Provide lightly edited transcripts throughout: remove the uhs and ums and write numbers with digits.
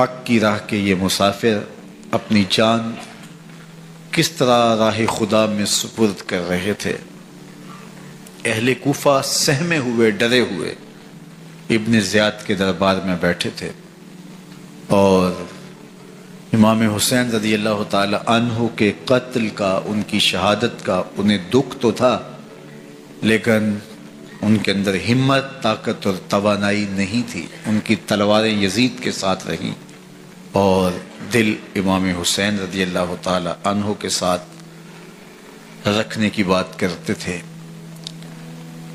حق کی راہ کے یہ مسافر اپنی جان کس طرح راہ خدا میں سپرد کر رہے تھے۔ اہل کوفہ سہمے ہوئے ڈرے ہوئے ابن زیاد کے دربار میں بیٹھے تھے، اور امام حسین رضی اللہ تعالی عنہ کے قتل کا، ان کی شہادت کا انہیں دکھ تو تھا، لیکن ان کے اندر ہمت، طاقت اور توانائی نہیں تھی۔ ان کی تلواریں یزید کے ساتھ رہیں اور دل امام حسین رضی اللہ تعالی عنہ کے ساتھ رکھنے کی بات کرتے تھے۔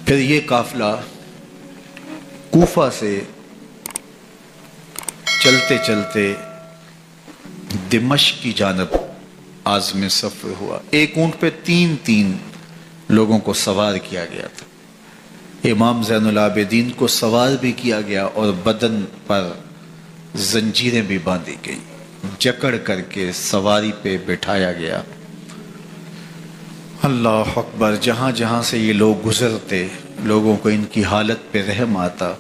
پھر یہ قافلہ کوفہ سے چلتے چلتے دمشق کی جانب عازم سفر ہوا۔ ایک اونٹ پہ تین لوگوں کو سوار کیا گیا تھا۔ امام زین العابدین کو سوار بھی کیا گیا اور بدن پر زنجیریں بھی باندھی گئی، جکڑ کر کے سواری پہ بٹھایا گیا۔ اللہ اکبر! جہاں جہاں سے یہ لوگ گزرتے، لوگوں کو ان کی حالت پہ رحم آتا۔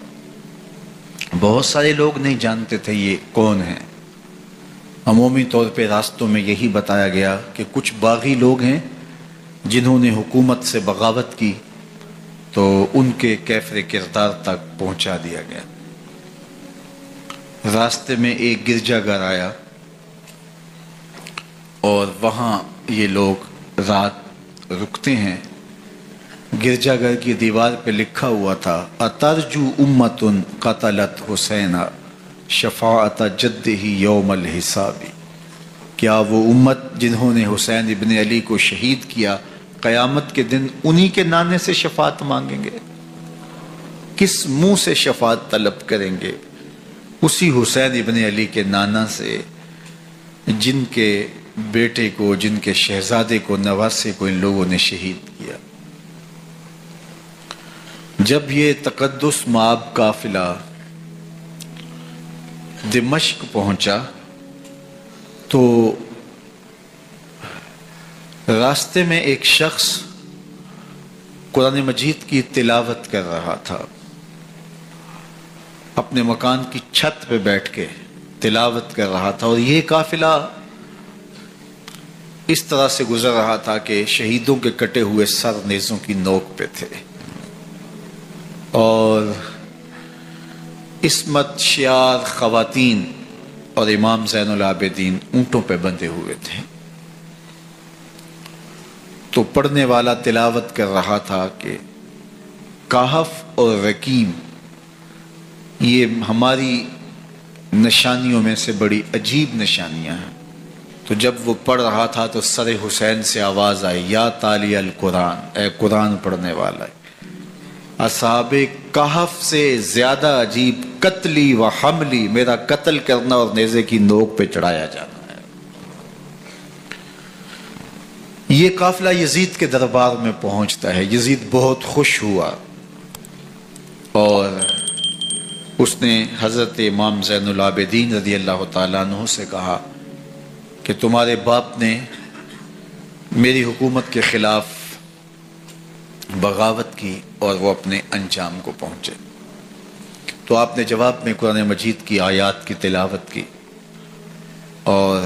بہت سارے لوگ نہیں جانتے تھے یہ کون ہیں۔ عمومی طور پہ راستوں میں یہی بتایا گیا کہ کچھ باغی لوگ ہیں جنہوں نے حکومت سے بغاوت کی، تو ان کے کیفر کردار تک پہنچا دیا گیا۔ راستے میں ایک گرجا گھر آیا اور وہاں یہ لوگ رات رکتے ہیں۔ گرجا گھر کی دیوار پہ لکھا ہوا تھا: اترجو امت قتلت حسین شفاعت جدہ یوم الحساب۔ کیا وہ امت جنہوں نے حسین ابن علی کو شہید کیا، قیامت کے دن انہی کے نانے سے شفاعت مانگیں گے؟ کس منہ سے شفاعت طلب کریں گے؟ اسی حسین ابن علی کے نانا سے، جن کے بیٹے کو، جن کے شہزادے کو، نواسے کو ان لوگوں نے شہید کیا۔ جب یہ تقدس مآب قافلہ دمشق پہنچا تو راستے میں ایک شخص قرآن مجید کی تلاوت کر رہا تھا، اپنے مکان کی چھت پہ بیٹھ کے تلاوت کر رہا تھا، اور یہ قافلہ اس طرح سے گزر رہا تھا کہ شہیدوں کے کٹے ہوئے سر نیزوں کی نوک پہ تھے، اور عصمت شیار خواتین اور امام زین العابدین اونٹوں پہ بندھے ہوئے تھے۔ تو پڑھنے والا تلاوت کر رہا تھا کہ کہف اور رقیم یہ ہماری نشانیوں میں سے بڑی عجیب نشانیاں ہیں۔ تو جب وہ پڑھ رہا تھا تو سر حسین سے آواز آئی: یا تالی القرآن، اے قرآن پڑھنے والا، اصحاب کہف سے زیادہ عجیب قتلی و حملی، میرا قتل کرنا اور نیزے کی نوک پہ چڑھایا جانا ہے۔ یہ قافلہ یزید کے دربار میں پہنچتا ہے۔ یزید بہت خوش ہوا اور اس نے حضرت امام زین العابدین رضی اللہ تعالیٰ عنہ سے کہا کہ تمہارے باپ نے میری حکومت کے خلاف بغاوت کی اور وہ اپنے انجام کو پہنچے۔ تو آپ نے جواب میں قرآن مجید کی آیات کی تلاوت کی اور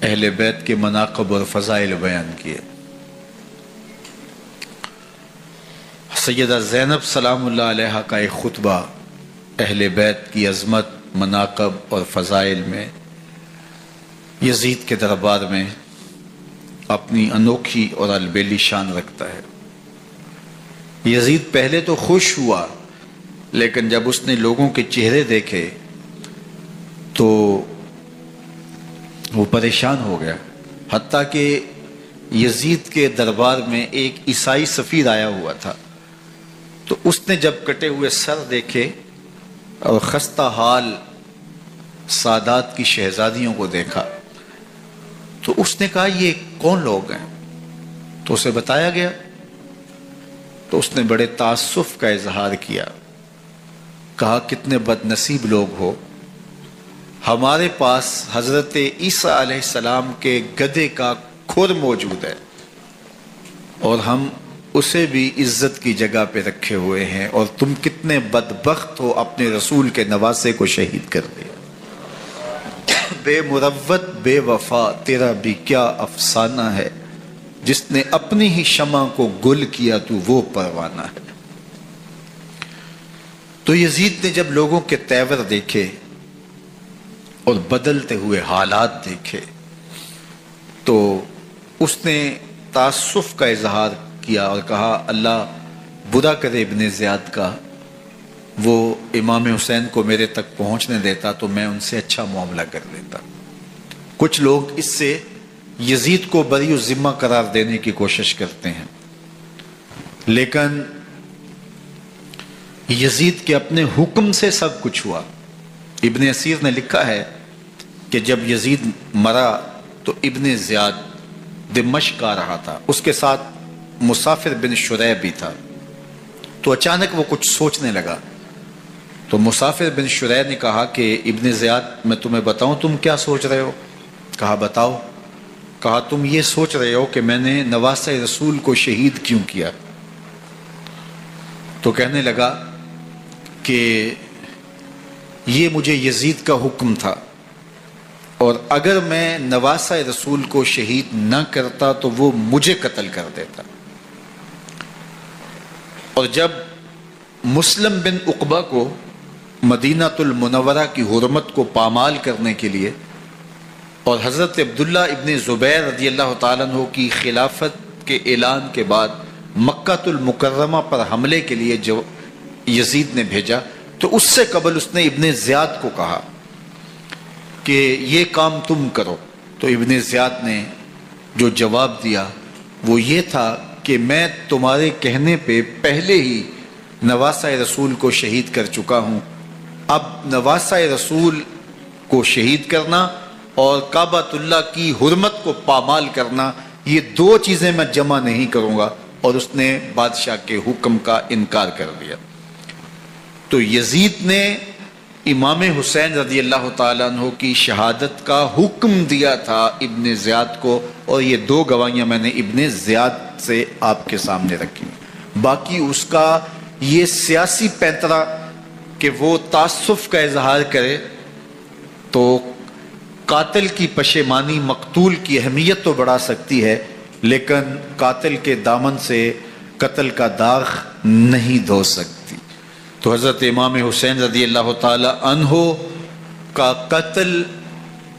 اہل بیت کے مناقب اور فضائل بیان کیے۔ سیدہ زینب سلام اللہ علیہ کا ایک خطبہ اہل بیت کی عظمت، مناقب اور فضائل میں یزید کے دربار میں اپنی انوکھی اور البیلی شان رکھتا ہے۔ یزید پہلے تو خوش ہوا، لیکن جب اس نے لوگوں کے چہرے دیکھے تو وہ پریشان ہو گیا، حتیٰ کہ یزید کے دربار میں ایک عیسائی سفیر آیا ہوا تھا، تو اس نے جب کٹے ہوئے سر دیکھے اور خستہ حال سادات کی شہزادیوں کو دیکھا تو اس نے کہا یہ کون لوگ ہیں؟ تو اسے بتایا گیا، تو اس نے بڑے تاسف کا اظہار کیا، کہا کتنے بد نصیب لوگ ہو، ہمارے پاس حضرت عیسیٰ علیہ السلام کے گدھے کا کھر موجود ہے اور ہم اسے بھی عزت کی جگہ پہ رکھے ہوئے ہیں، اور تم کتنے بدبخت ہو، اپنے رسول کے نواسے کو شہید کر دیا۔ بے مروت بے وفا تیرا بھی کیا افسانہ ہے، جس نے اپنی ہی شمع کو گل کیا تو وہ پروانہ ہے۔ تو یزید نے جب لوگوں کے تیور دیکھے اور بدلتے ہوئے حالات دیکھے تو اس نے تعصف کا اظہار کیا اور کہا اللہ برا کرے ابن زیاد کا، وہ امام حسین کو میرے تک پہنچنے دیتا تو میں ان سے اچھا معاملہ کر لیتا۔ کچھ لوگ اس سے یزید کو بری الذمہ قرار دینے کی کوشش کرتے ہیں، لیکن یزید کے اپنے حکم سے سب کچھ ہوا۔ ابن اسیر نے لکھا ہے کہ جب یزید مرا تو ابن زیاد دمشق آ رہا تھا، اس کے ساتھ مسافر بن شریح بھی تھا، تو اچانک وہ کچھ سوچنے لگا۔ تو مسافر بن شریح نے کہا کہ ابن زیاد میں تمہیں بتاؤں تم کیا سوچ رہے ہو؟ کہا بتاؤ۔ کہا تم یہ سوچ رہے ہو کہ میں نے نواسہ رسول کو شہید کیوں کیا؟ تو کہنے لگا کہ یہ مجھے یزید کا حکم تھا، اور اگر میں نواسہ رسول کو شہید نہ کرتا تو وہ مجھے قتل کر دیتا۔ اور جب مسلم بن عقبہ کو مدینہ المنورہ کی حرمت کو پامال کرنے کے لیے اور حضرت عبداللہ ابن زبیر رضی اللہ تعالیٰ عنہ کی خلافت کے اعلان کے بعد مکہ المکرمہ پر حملے کے لیے جو یزید نے بھیجا، تو اس سے قبل اس نے ابن زیاد کو کہا کہ یہ کام تم کرو۔ تو ابن زیاد نے جو جواب دیا وہ یہ تھا کہ میں تمہارے کہنے پہ پہلے ہی نواسہ رسول کو شہید کر چکا ہوں، اب نواسہ رسول کو شہید کرنا اور کعبۃ اللہ کی حرمت کو پامال کرنا، یہ دو چیزیں میں جمع نہیں کروں گا، اور اس نے بادشاہ کے حکم کا انکار کر دیا۔ تو یزید نے امام حسین رضی اللہ تعالیٰ عنہ کی شہادت کا حکم دیا تھا ابن زیاد کو، اور یہ دو گواہیاں میں نے ابن زیاد سے آپ کے سامنے رکھی۔ باقی اس کا یہ سیاسی پینترا کہ وہ تعصف کا اظہار کرے، تو قاتل کی پشیمانی مقتول کی اہمیت تو بڑھا سکتی ہے، لیکن قاتل کے دامن سے قتل کا داغ نہیں دھو سکتی۔ تو حضرت امام حسین رضی اللہ تعالی عنہ کا قتل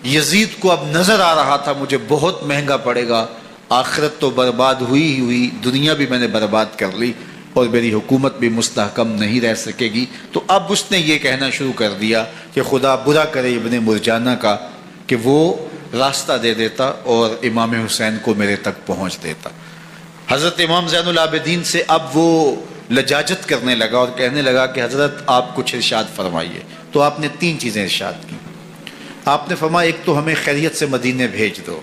یزید کو اب نظر آ رہا تھا مجھے بہت مہنگا پڑے گا، آخرت تو برباد ہوئی ہی ہوئی، دنیا بھی میں نے برباد کر لی اور میری حکومت بھی مستحکم نہیں رہ سکے گی۔ تو اب اس نے یہ کہنا شروع کر دیا کہ خدا برا کرے ابن مرجانہ کا کہ وہ راستہ دے دیتا اور امام حسین کو میرے تک پہنچ دیتا۔ حضرت امام زین العابدین سے اب وہ لجاجت کرنے لگا اور کہنے لگا کہ حضرت آپ کچھ ارشاد فرمائیے۔ تو آپ نے تین چیزیں ارشاد کی۔ آپ نے فرمایا ایک تو ہمیں خیریت سے مدینے بھیج دو،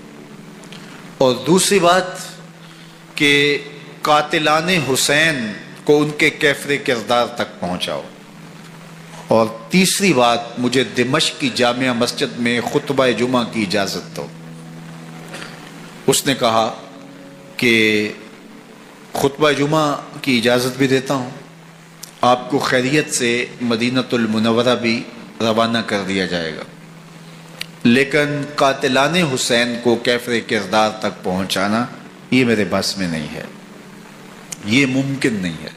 اور دوسری بات کہ قاتلان حسین کو ان کے کیفر کردار تک پہنچاؤ، اور تیسری بات مجھے دمشق کی جامعہ مسجد میں خطبہ جمعہ کی اجازت دو۔ اس نے کہا کہ خطبہ جمعہ کی اجازت بھی دیتا ہوں، آپ کو خیریت سے مدینہ المنورہ بھی روانہ کر دیا جائے گا، لیکن قاتلان حسین کو کیفر کردار تک پہنچانا یہ میرے بس میں نہیں ہے، یہ ممکن نہیں ہے۔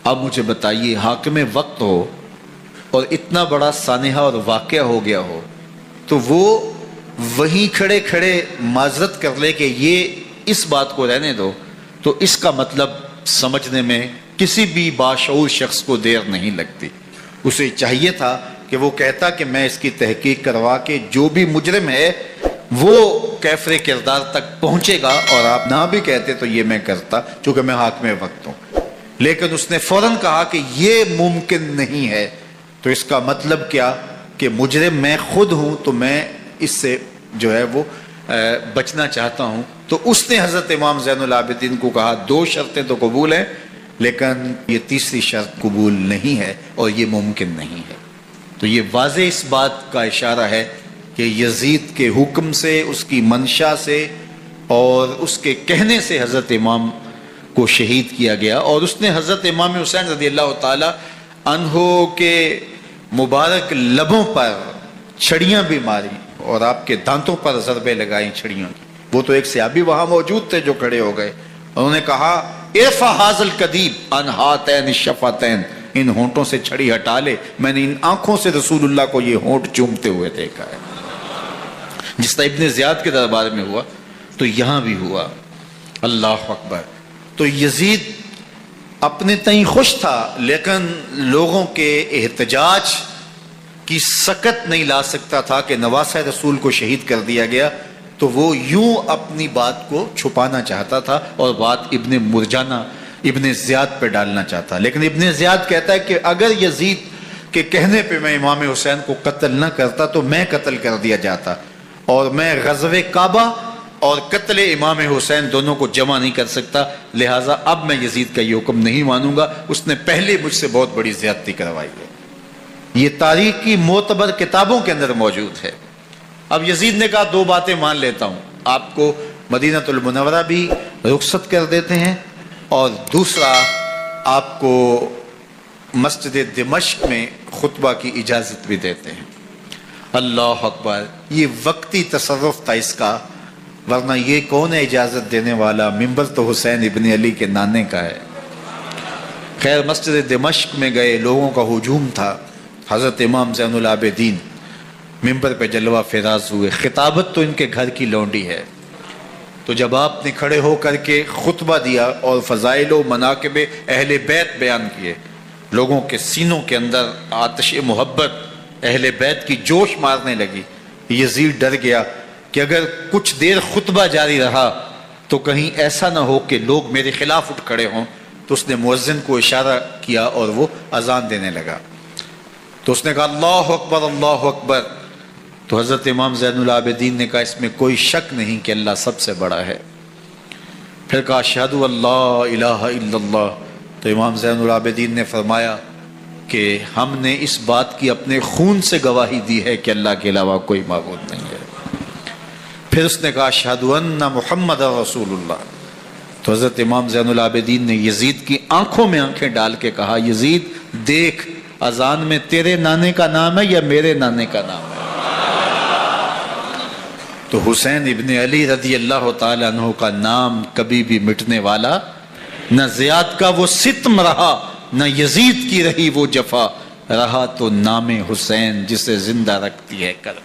اب مجھے بتائیے حاکم وقت ہو اور اتنا بڑا سانحہ اور واقعہ ہو گیا ہو تو وہ وہیں کھڑے کھڑے معذرت کر لے کہ یہ اس بات کو رہنے دو، تو اس کا مطلب سمجھنے میں کسی بھی باشعور شخص کو دیر نہیں لگتی۔ اسے چاہیے تھا کہ وہ کہتا کہ میں اس کی تحقیق کروا کے جو بھی مجرم ہے وہ کیفر کردار تک پہنچے گا، اور آپ نہ بھی کہتے تو یہ میں کرتا چونکہ میں حاکم وقت ہوں، لیکن اس نے فوراً کہا کہ یہ ممکن نہیں ہے۔ تو اس کا مطلب کیا کہ مجرم میں خود ہوں، تو میں اس سے جو ہے وہ بچنا چاہتا ہوں۔ تو اس نے حضرت امام زین العابدین کو کہا دو شرطیں تو قبول ہیں، لیکن یہ تیسری شرط قبول نہیں ہے اور یہ ممکن نہیں ہے۔ تو یہ واضح اس بات کا اشارہ ہے کہ یزید کے حکم سے، اس کی منشا سے اور اس کے کہنے سے حضرت امام کو شہید کیا گیا، اور اس نے حضرت امام حسین رضی اللہ تعالی عنہ کے مبارک لبوں پر چھڑیاں بھی ماری اور آپ کے دانتوں پر ضربیں لگائیں چھڑیوں کی۔ وہ تو ایک صحابی وہاں موجود تھے جو کھڑے ہو گئے، انہوں نے کہا ارفع ھذا القدیب عن ھاتین الشفتین، ان ہونٹوں سے چھڑی ہٹا لے، میں نے ان آنکھوں سے رسول اللہ کو یہ ہونٹ چومتے ہوئے دیکھا ہے۔ جس طرح ابن زیاد کے دربار میں ہوا تو یہاں بھی ہوا۔ اللہ اکبر۔ تو یزید اپنے تئیں خوش تھا، لیکن لوگوں کے احتجاج کی سکت نہیں لا سکتا تھا کہ نواسہ رسول کو شہید کر دیا گیا، تو وہ یوں اپنی بات کو چھپانا چاہتا تھا اور بات ابن مرجانہ ابن زیاد پہ ڈالنا چاہتا۔ لیکن ابن زیاد کہتا ہے کہ اگر یزید کے کہنے پہ میں امام حسین کو قتل نہ کرتا تو میں قتل کر دیا جاتا، اور میں غزوہ کعبہ اور قتل امام حسین دونوں کو جمع نہیں کر سکتا، لہٰذا اب میں یزید کا یہ حکم نہیں مانوں گا، اس نے پہلے مجھ سے بہت بڑی زیادتی کروائی ہے۔ یہ تاریخ کی معتبر کتابوں کے اندر موجود ہے۔ اب یزید نے کہا دو باتیں مان لیتا ہوں، آپ کو مدینہ المنورہ بھی رخصت کر دیتے ہیں، اور دوسرا آپ کو مسجد دمشق میں خطبہ کی اجازت بھی دیتے ہیں۔ اللہ اکبر۔ یہ وقتی تصرف تھا اس کا، ورنہ یہ کون ہے اجازت دینے والا؟ ممبر تو حسین ابن علی کے نانے کا ہے۔ خیر مسجد دمشق میں گئے، لوگوں کا ہجوم تھا، حضرت امام زین العابدین ممبر پہ جلوہ فراز ہوئے۔ خطابت تو ان کے گھر کی لونڈی ہے، تو جب آپ نے کھڑے ہو کر کے خطبہ دیا اور فضائل و مناقب اہل بیت بیان کیے، لوگوں کے سینوں کے اندر آتش محبت اہل بیت کی جوش مارنے لگی۔ یزید ڈر گیا کہ اگر کچھ دیر خطبہ جاری رہا تو کہیں ایسا نہ ہو کہ لوگ میرے خلاف اٹھ کھڑے ہوں، تو اس نے مؤذن کو اشارہ کیا اور وہ اذان دینے لگا۔ تو اس نے کہا اللہ اکبر اللہ اکبر، تو حضرت امام زین العابدین نے کہا اس میں کوئی شک نہیں کہ اللہ سب سے بڑا ہے۔ پھر کہا اشہد ان لا الہ الا اللہ، تو امام زین العابدین نے فرمایا کہ ہم نے اس بات کی اپنے خون سے گواہی دی ہے کہ اللہ کے علاوہ کوئی معبود نہیں ہے۔ پھر اس نے کہا اشہد ان محمد رسول اللہ، تو حضرت امام زین العابدین نے یزید کی آنکھوں میں آنکھیں ڈال کے کہا یزید دیکھ، اذان میں تیرے نانے کا نام ہے یا میرے نانے کا نام ہے؟ تو حسین ابن علی رضی اللہ تعالی عنہ کا نام کبھی بھی مٹنے والا نہ، زیاد کا وہ ستم رہا نہ یزید کی رہی وہ جفا، رہا تو نام حسین جسے زندہ رکھتی ہے کرم۔